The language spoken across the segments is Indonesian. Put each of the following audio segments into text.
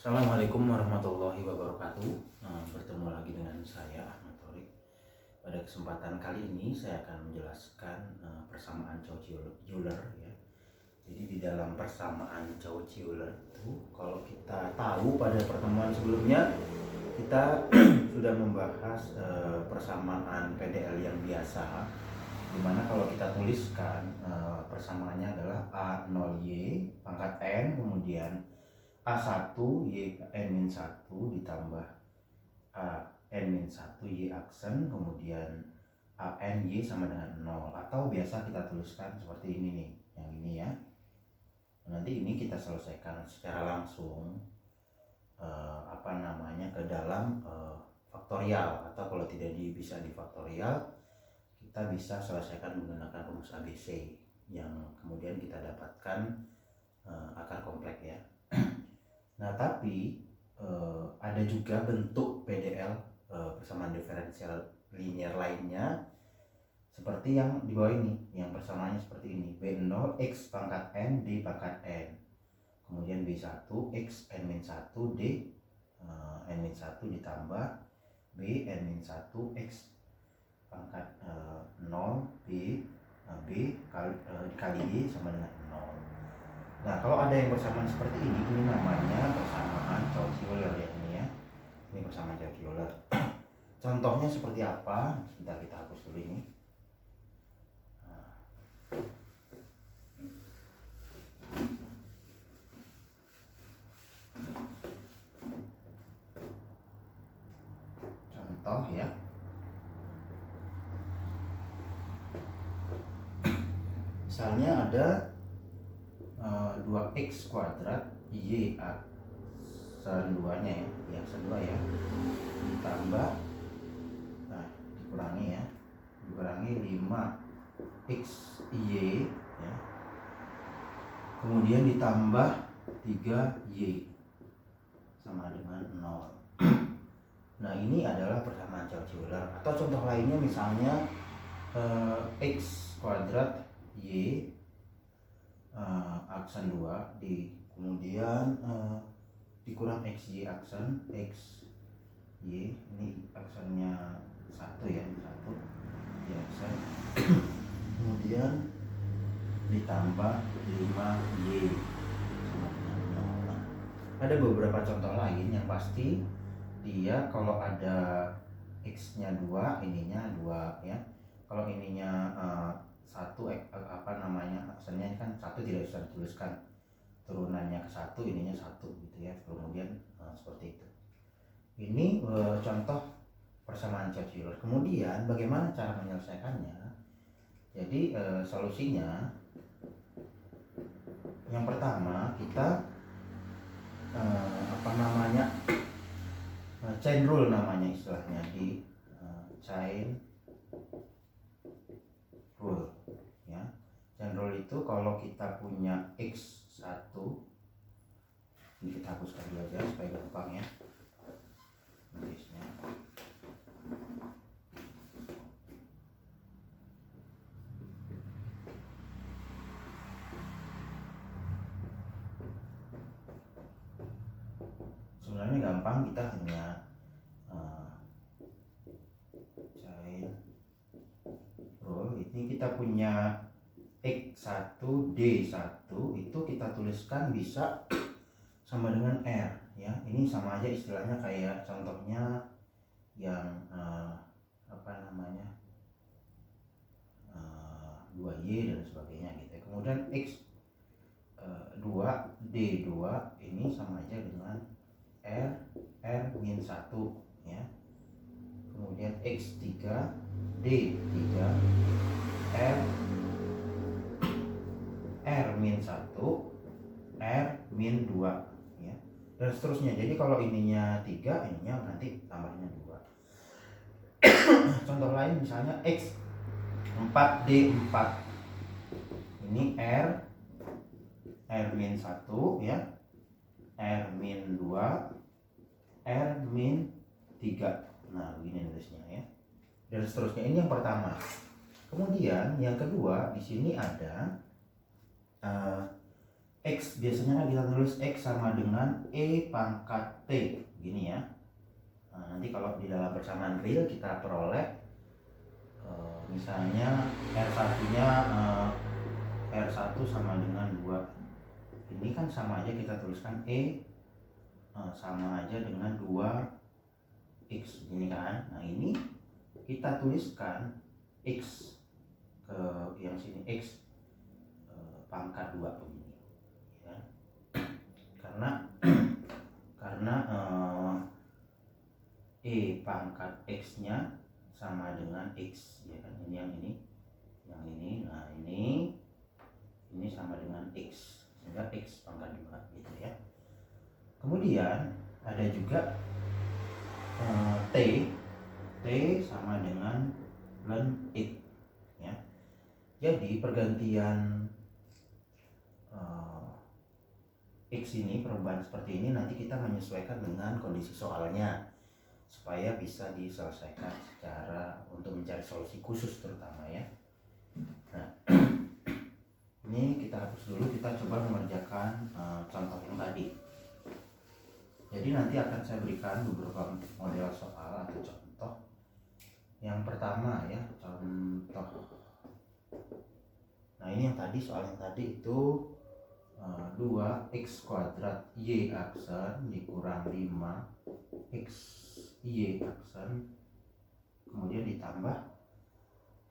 Assalamualaikum warahmatullahi wabarakatuh. Bertemu lagi dengan saya Ahmad Thorik. Pada kesempatan kali ini saya akan menjelaskan persamaan Cauchy-Euler ya. Jadi di dalam persamaan Cauchy-Euler itu, kalau kita tahu pada pertemuan sebelumnya kita sudah membahas persamaan PDL yang biasa, dimana kalau kita tuliskan persamaannya adalah A0Y pangkat N kemudian A1 Y N-1 ditambah A N-1 Y aksen kemudian AN Y sama dengan 0, atau biasa kita tuliskan seperti ini nih, yang ini ya. Nanti ini kita selesaikan secara langsung ke dalam faktorial, atau kalau tidak bisa di faktorial kita bisa selesaikan menggunakan rumus ABC yang kemudian kita dapatkan akar kompleks ya. Nah, tapi ada juga bentuk PDL persamaan diferensial linear lainnya seperti yang di bawah ini, yang persamaannya seperti ini: B0 X pangkat N D pangkat N, kemudian B1 X N-1 D N-1 ditambah B N-1 X pangkat 0 B dikali Y sama dengan 0. Nah, kalau ada yang persamaan seperti ini namanya persamaan Cauchy-Euler ya, ini ya. Ini persamaan Cauchy-Euler. Contohnya seperti apa? Sebentar, kita hapus dulu ini. Contoh ya. Misalnya ada 2x kuadrat y aksen 2 nya ya, y aksen 2 ya, ditambah dikurangi 5x y ya, kemudian ditambah 3y sama dengan 0. Nah, ini adalah persamaan Cauchy-Euler. Atau contoh lainnya misalnya x kuadrat y aksen 2 kemudian dikurang xy aksen x y, ini aksennya 1 ya, 1 y aksen kemudian ditambah 5y sama dengan 0. Nah, ada beberapa contoh lain yang pasti dia kalau ada x nya 2 ininya 2 ya. Kalau ininya 1 aksennya kan 1 tidak bisa dituliskan, turunannya ke 1 ininya 1 gitu ya, kemudian seperti itu. Ini contoh persamaan Cauchy-Euler. Kemudian bagaimana cara menyelesaikannya? Jadi solusinya yang pertama kita chain rule namanya, istilahnya di chain rule ya. Chain rule itu kalau kita punya x1, ini kita hapuskan dulu aja supaya gampang ya nulisnya. Sebenarnya gampang, kita hanya chain rule. Ini kita punya x1 d1 itu kita tuliskan bisa sama dengan r ya. Ini sama aja istilahnya kayak contohnya yang 2y dan sebagainya gitu ya. Kemudian x2 d2 ini sama aja dengan r-1 ya. Kemudian x3 d3 r-1 r-2 ya, dan seterusnya. Jadi kalau ininya 3, ininya nanti tambahnya 2. Contoh lain misalnya x4d4, ini r-1 ya, r-2 r-3. Nah, begini nulisnya ya, dan seterusnya. Ini yang pertama. Kemudian yang kedua, di sini ada X biasanya kan kita tulis X sama dengan E pangkat T gini ya. Nah, nanti kalau di dalam persamaan real kita peroleh misalnya R1 nya R1 sama dengan 2. Ini kan sama aja kita tuliskan E sama aja dengan 2X ini kan. Nah ini kita tuliskan X ke yang sini X pangkat 2 begini ya. Karena E pangkat X nya sama dengan X ya kan. Ini yang ini. Nah ini sama dengan X, sehingga X pangkat 2 gitu ya. Kemudian ada juga T sama dengan ln X ya. Jadi pergantian X ini, perubahan seperti ini nanti kita menyesuaikan dengan kondisi soalnya supaya bisa diselesaikan secara untuk mencari solusi khusus terutama ya. Nah ini kita hapus dulu, kita coba mengerjakan contoh yang tadi. Jadi nanti akan saya berikan beberapa model soal atau contoh. Yang pertama ya, contoh. Nah ini yang tadi, soal yang tadi itu 2x kuadrat y aksen dikurang 5x y aksen kemudian ditambah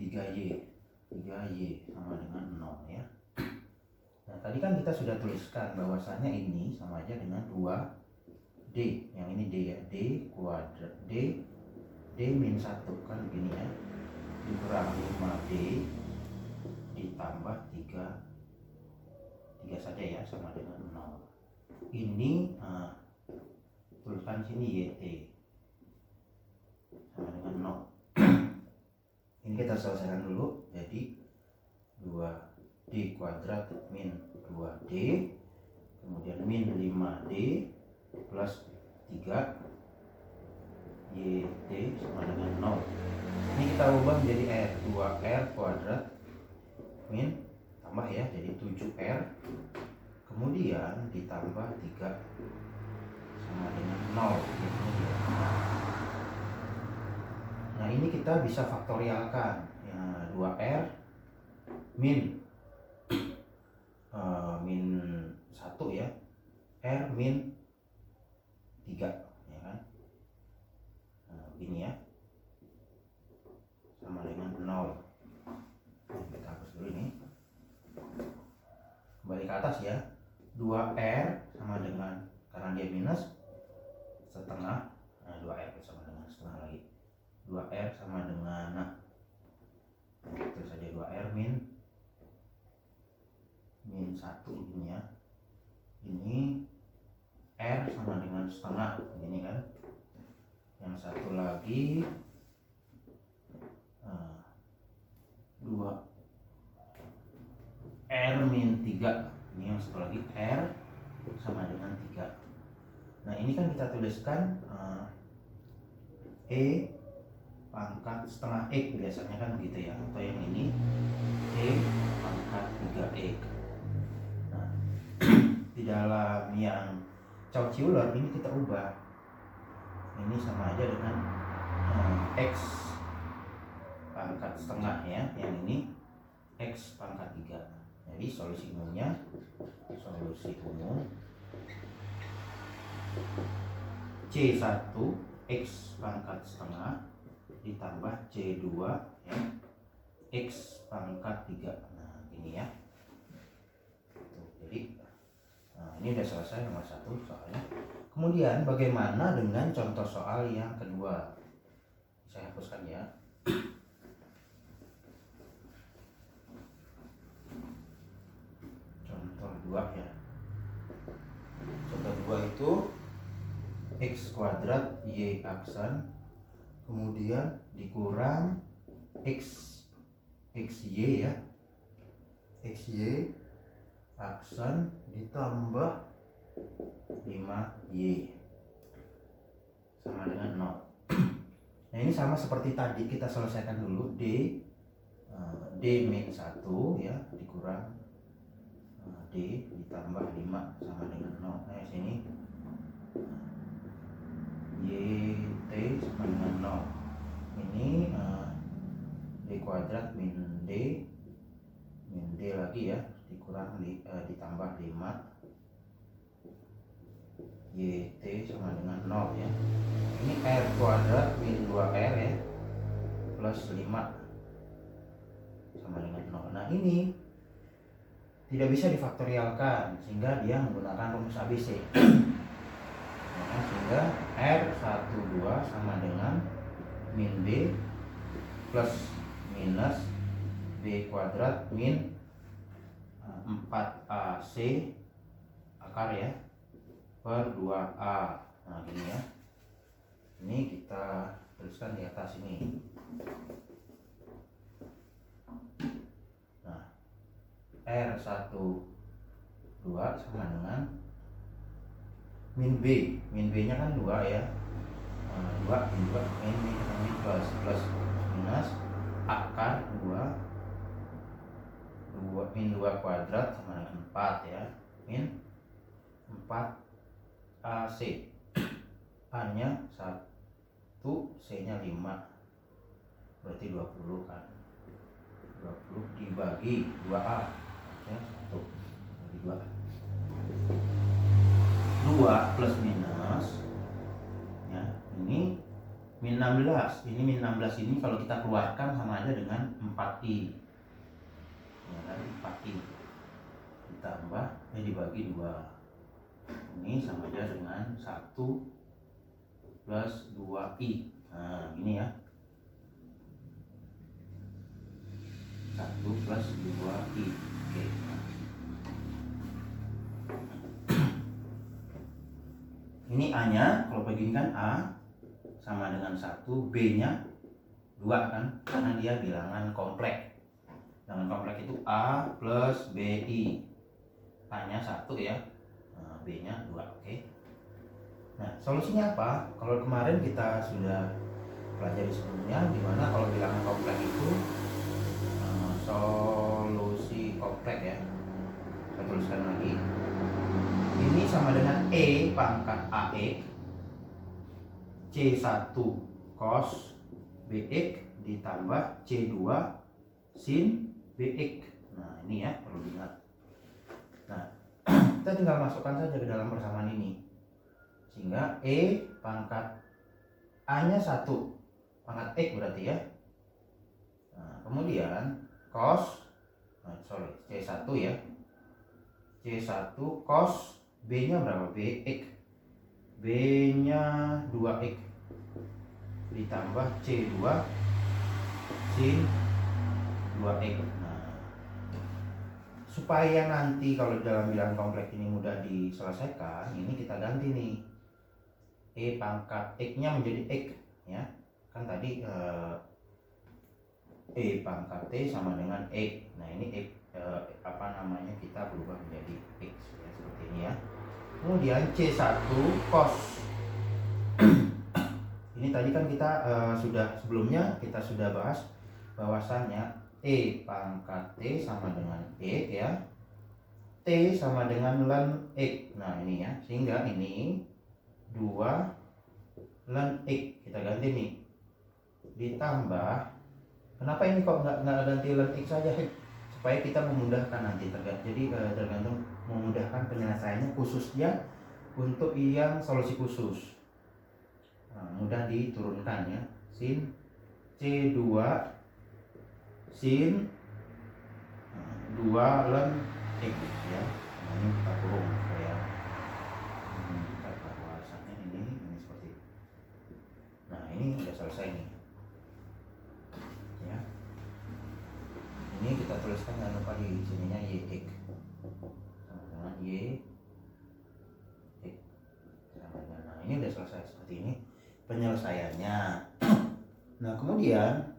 3y sama dengan 0 ya. Nah tadi kan kita sudah tuliskan bahwasannya ini sama aja dengan 2D, yang ini D ya, D kuadrat D min 1 kan begini ya, dikurang 5D ditambah 3 saja ya sama dengan 0. Ini tuliskan sini YT sama dengan 0. Ini kita selesaikan dulu. Jadi 2D kuadrat min 2D kemudian min 5D plus 3 YT sama dengan 0. Ini kita ubah menjadi R, 2R kuadrat min tambah ya, jadi 7R kemudian ditambah 3 sama dengan 0 gitu. Nah ini kita bisa faktorialkan ya, 2R min 1 ya, R min 3 ya kan. Nah begini ya, sama dengan 0. Kita hapus dulu ini, kembali ke atas ya. 2R sama dengan, karena dia minus, setengah. Nah 2R sama dengan setengah lagi, 2R sama dengan, nah itu saja 2R min 1 ini ya. Ini R sama dengan setengah ini kan. Yang satu lagi 2R min 3. Ini yang satu lagi R sama dengan 3. Nah ini kan kita tuliskan E pangkat setengah X biasanya kan begitu ya, atau yang ini E pangkat 3X. Nah di dalam yang Cauchy-Euler ini kita ubah, ini sama aja dengan X pangkat setengah ya, yang ini X pangkat 3. Jadi solusi umum C1 X pangkat setengah ditambah C2 ya, X pangkat 3. Nah ini ya. Jadi ini udah selesai nomor 1 soalnya. Kemudian bagaimana dengan contoh soal yang kedua? Saya hapuskan ya. Contoh 2 ya. Contoh 2 itu X kuadrat Y aksen kemudian dikurang XY ya, XY aksen ditambah 5Y sama dengan 0. Nah ini sama seperti tadi, kita selesaikan dulu D min 1 ya dikurang D ditambah 5 sama dengan 0. Nah sini YT sama dengan 0. Ini D kuadrat min D lagi ya, dikurang ditambah 5 YT sama dengan 0 ya. Ini R kuadrat min 2R ya, plus 5 sama dengan 0. Nah ini tidak bisa difaktorialkan, sehingga dia menggunakan rumus ABC. Nah, sehingga R12 sama dengan min B plus minus B kuadrat min 4AC akar ya per 2A. Nah gini ya, ini kita tuliskan di atas ini. Nah R12 sama dengan min B nya kan 2 ya, 2 min plus minus akar 2 min 2 kuadrat sama dengan 4 ya, min 4 AC, A nya 1, C nya 5, berarti 20 kan, 20 dibagi 2A ya, 1 bagi 2 plus minus ya, ini min 16. Ini min 16 ini kalau kita keluarkan sama aja dengan 4i ya kan, 4i ditambah dibagi 2. Ini sama aja dengan 1 plus 2i. Nah ini ya, 1 plus 2i. Oke. Ini A nya, kalau begini kan A sama dengan 1, B nya 2 kan, karena dia bilangan kompleks. Bilangan kompleks itu A plus BI. A nya 1 ya, B nya 2. Oke. Nah solusinya apa? Kalau kemarin kita sudah pelajari sebelumnya, dimana kalau bilangan kompleks itu solusi kompleks ya. Saya tuliskan lagi. Ini sama dengan E pangkat AX C1 cos BX ditambah C2 sin BX. Nah ini ya, perlu diingat. Nah kita tinggal masukkan saja ke dalam persamaan ini, sehingga E pangkat A nya 1 pangkat X berarti ya. Nah, kemudian cos C1 ya, C1 cos B nya berapa? BX, B nya 2X ditambah C2 sin 2X. Nah, supaya nanti kalau dalam bilangan kompleks ini mudah diselesaikan, ini kita ganti nih, E pangkat X nya menjadi X ya, kan tadi E pangkat T sama dengan X. Nah ini X kita berubah menjadi X ya, seperti ini ya. Kemudian C1 cos ini tadi kan kita sebelumnya kita sudah bahas bahwasannya E pangkat T sama dengan X ya, T sama dengan ln X. Nah ini ya, sehingga ini 2 ln X kita ganti nih, ditambah, kenapa ini kok nggak ganti ln X saja, supaya kita memudahkan nanti, tergantung memudahkan penyelesaiannya, khususnya untuk yang solusi khusus. Nah, mudah diturunkan ya, sin C2 sin 2 ln X ya. Nah, ini kita kurung supaya kita bahwasannya ini seperti itu. Nah ini udah selesai nih ya. Ini kita tuliskan, jangan lupa di sininya YX sama dengan YX. Nah ini udah selesai seperti ini penyelesaiannya. Nah kemudian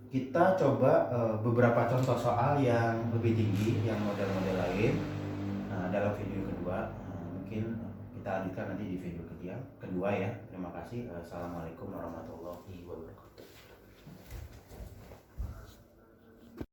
kita coba beberapa contoh soal yang lebih tinggi, yang model-model lain. Nah dalam video kedua mungkin kita lanjutkan nanti di video kedua ya. Terima kasih. Assalamualaikum warahmatullahi wabarakatuh.